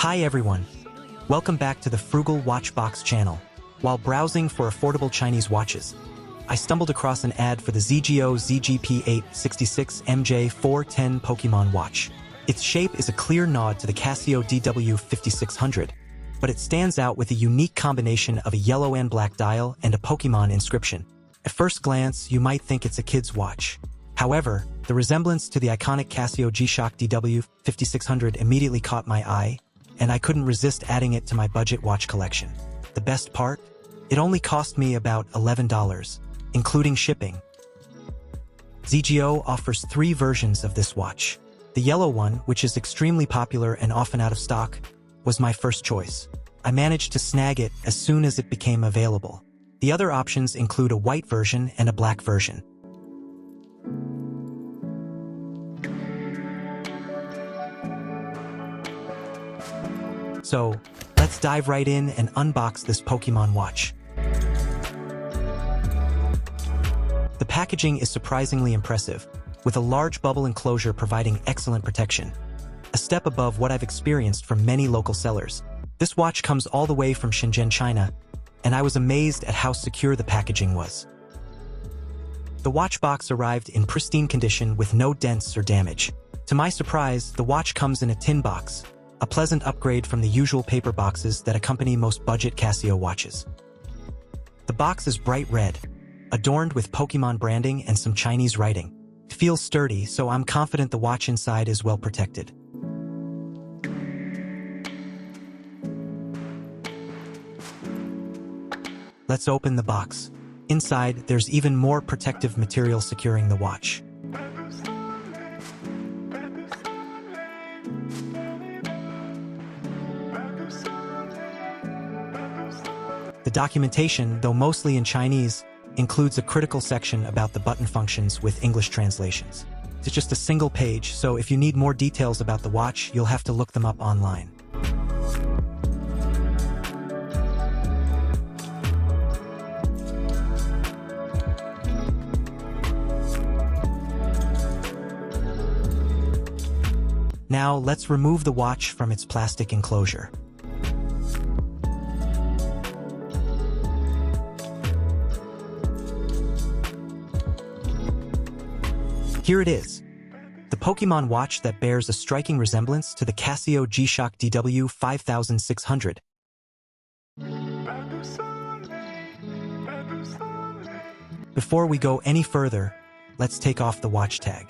Hi everyone. Welcome back to the Frugal Watchbox channel. While browsing for affordable Chinese watches, I stumbled across an ad for the ZGO ZGP-866 MJ410 Pokémon watch. Its shape is a clear nod to the Casio DW-5600, but it stands out with a unique combination of a yellow and black dial and a Pokémon inscription. At first glance, you might think it's a kid's watch. However, the resemblance to the iconic Casio G-Shock DW-5600 immediately caught my eye, and I couldn't resist adding it to my budget watch collection. The best part? It only cost me about $11, including shipping. ZGO offers 3 versions of this watch. The yellow one, which is extremely popular and often out of stock, was my first choice. I managed to snag it as soon as it became available. The other options include a white version and a black version. So, let's dive right in and unbox this Pokémon watch. The packaging is surprisingly impressive, with a large bubble enclosure providing excellent protection. A step above what I've experienced from many local sellers. This watch comes all the way from Shenzhen, China, and I was amazed at how secure the packaging was. The watch box arrived in pristine condition with no dents or damage. To my surprise, the watch comes in a tin box, a pleasant upgrade from the usual paper boxes that accompany most budget Casio watches. The box is bright red, adorned with Pokémon branding and some Chinese writing. It feels sturdy, so I'm confident the watch inside is well protected. Let's open the box. Inside, there's even more protective material securing the watch. The documentation, though mostly in Chinese, includes a critical section about the button functions with English translations. It's just a single page, so if you need more details about the watch, you'll have to look them up online. Now, let's remove the watch from its plastic enclosure. Here it is, the Pokémon watch that bears a striking resemblance to the Casio G-Shock DW-5600. Before we go any further, let's take off the watch tag.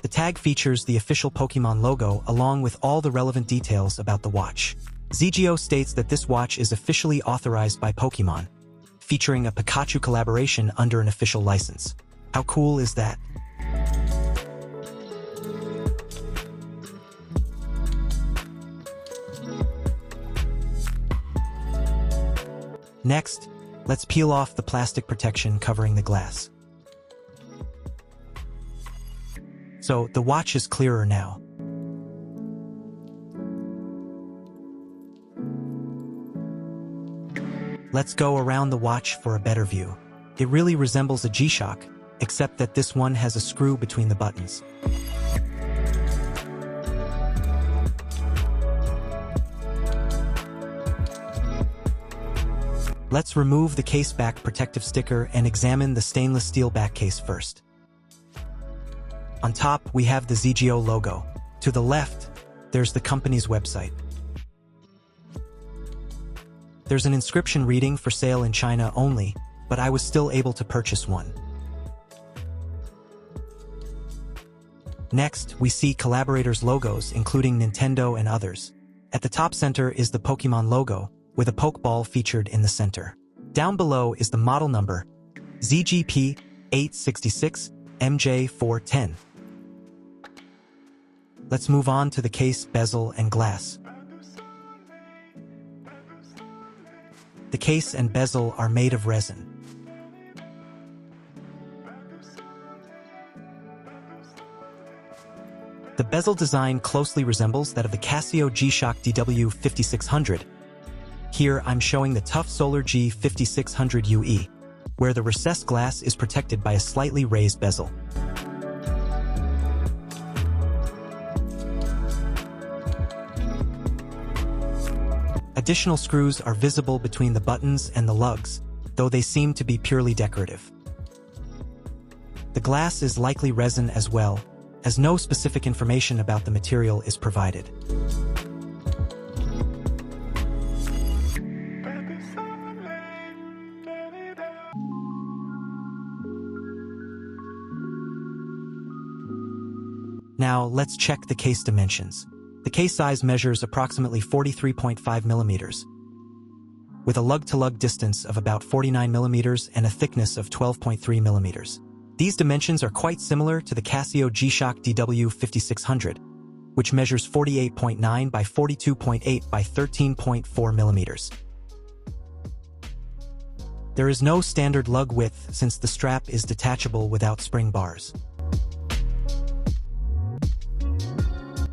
The tag features the official Pokémon logo along with all the relevant details about the watch. ZGO states that this watch is officially authorized by Pokémon, featuring a Pikachu collaboration under an official license. How cool is that? Next, let's peel off the plastic protection covering the glass. So, the watch is clearer now. Let's go around the watch for a better view. It really resembles a G-Shock, except that this one has a screw between the buttons. Let's remove the case back protective sticker and examine the stainless steel back case first. On top, we have the ZGO logo. To the left, there's the company's website. There's an inscription reading "For sale in China only," but I was still able to purchase one. Next, we see collaborators' logos, including Nintendo and others. At the top center is the Pokémon logo, with a Pokeball featured in the center. Down below is the model number, ZGP-866 MJ410. Let's move on to the case, bezel, and glass. The case and bezel are made of resin. The bezel design closely resembles that of the Casio G-Shock DW-5600, Here I'm showing the tough Solar G5600 UE, where the recessed glass is protected by a slightly raised bezel. Additional screws are visible between the buttons and the lugs, though they seem to be purely decorative. The glass is likely resin as well, as no specific information about the material is provided. Now let's check the case dimensions. The case size measures approximately 43.5 millimeters, with a lug-to-lug distance of about 49 millimeters and a thickness of 12.3 millimeters. These dimensions are quite similar to the Casio G-Shock DW-5600, which measures 48.9 by 42.8 by 13.4 millimeters. There is no standard lug width since the strap is detachable without spring bars.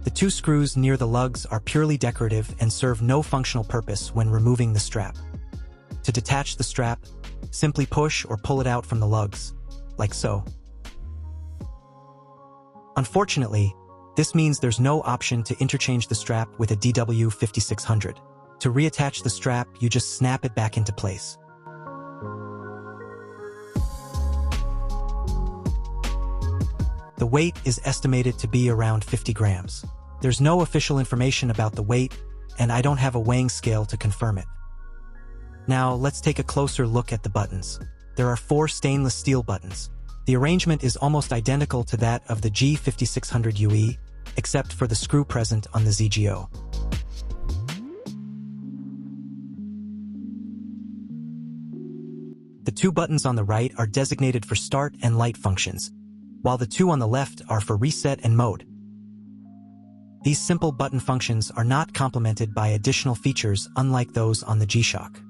The two screws near the lugs are purely decorative and serve no functional purpose when removing the strap. To detach the strap, simply push or pull it out from the lugs, like so. Unfortunately, this means there's no option to interchange the strap with a DW-5600. To reattach the strap, you just snap it back into place. The weight is estimated to be around 50 grams. There's no official information about the weight, and I don't have a weighing scale to confirm it. Now, let's take a closer look at the buttons. There are 4 stainless steel buttons. The arrangement is almost identical to that of the G5600 UE, except for the screw present on the ZGO. The 2 buttons on the right are designated for start and light functions, while the 2 on the left are for reset and mode. These simple button functions are not complemented by additional features unlike those on the G-Shock.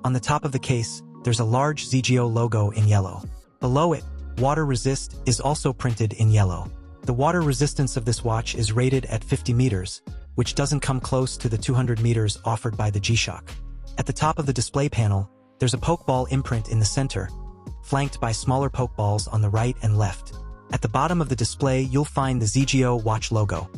On the top of the case, there's a large ZGO logo in yellow. Below it, water resist is also printed in yellow. The water resistance of this watch is rated at 50 meters, which doesn't come close to the 200 meters offered by the G-Shock. At the top of the display panel, there's a Pokeball imprint in the center, flanked by smaller Pokeballs on the right and left. At the bottom of the display, you'll find the ZGO watch logo.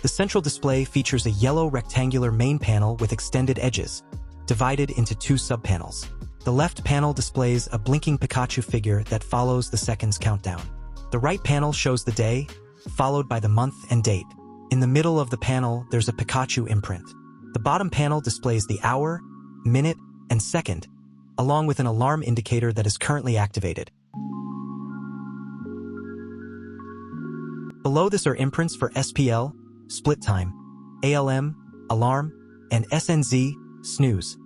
The central display features a yellow rectangular main panel with extended edges, divided into 2 subpanels. The left panel displays a blinking Pikachu figure that follows the seconds countdown. The right panel shows the day, followed by the month and date. In the middle of the panel, there's a Pikachu imprint. The bottom panel displays the hour, minute, and second, along with an alarm indicator that is currently activated. Below this are imprints for SPL, split time, ALM, alarm, and SNZ, snooze.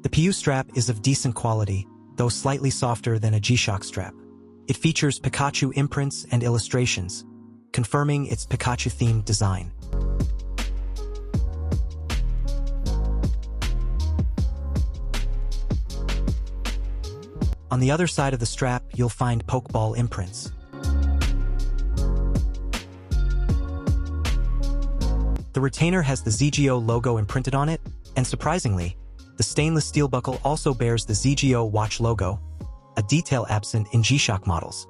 The PU strap is of decent quality, though slightly softer than a G-Shock strap. It features Pikachu imprints and illustrations, confirming its Pikachu-themed design. On the other side of the strap, you'll find Pokeball imprints. The retainer has the ZGO logo imprinted on it, and surprisingly, the stainless steel buckle also bears the ZGO watch logo, a detail absent in G-Shock models.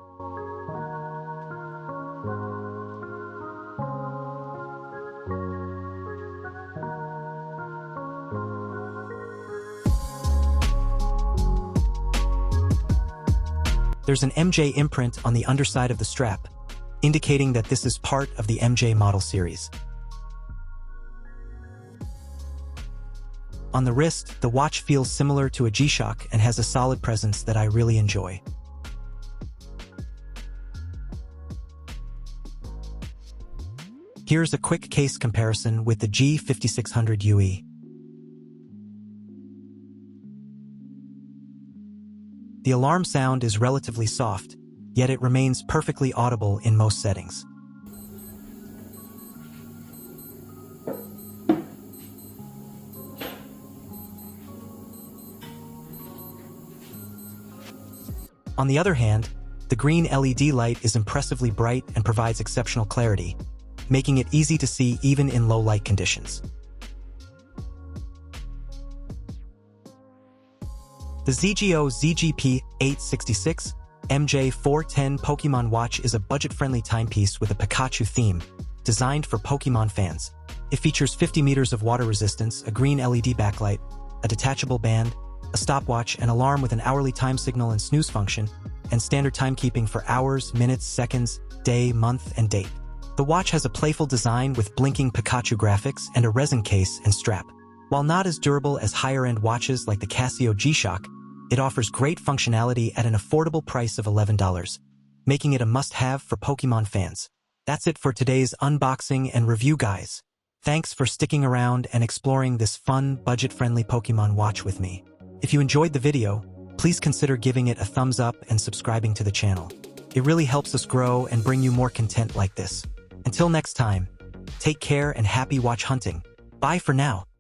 There's an MJ imprint on the underside of the strap, indicating that this is part of the MJ model series. On the wrist, the watch feels similar to a G-Shock and has a solid presence that I really enjoy. Here's a quick case comparison with the G5600 UE. The alarm sound is relatively soft, yet it remains perfectly audible in most settings. On the other hand, the green LED light is impressively bright and provides exceptional clarity, making it easy to see even in low light conditions. The ZGO ZGP-866 MJ410 Pokémon watch is a budget-friendly timepiece with a Pikachu theme, designed for Pokémon fans. It features 50 meters of water resistance, a green LED backlight, a detachable band, a stopwatch, an alarm with an hourly time signal and snooze function, and standard timekeeping for hours, minutes, seconds, day, month, and date. The watch has a playful design with blinking Pikachu graphics and a resin case and strap. While not as durable as higher-end watches like the Casio G-Shock, it offers great functionality at an affordable price of $11, making it a must-have for Pokémon fans. That's it for today's unboxing and review, guys. Thanks for sticking around and exploring this fun, budget-friendly Pokémon watch with me. If you enjoyed the video, please consider giving it a thumbs up and subscribing to the channel. It really helps us grow and bring you more content like this. Until next time, take care and happy watch hunting. Bye for now.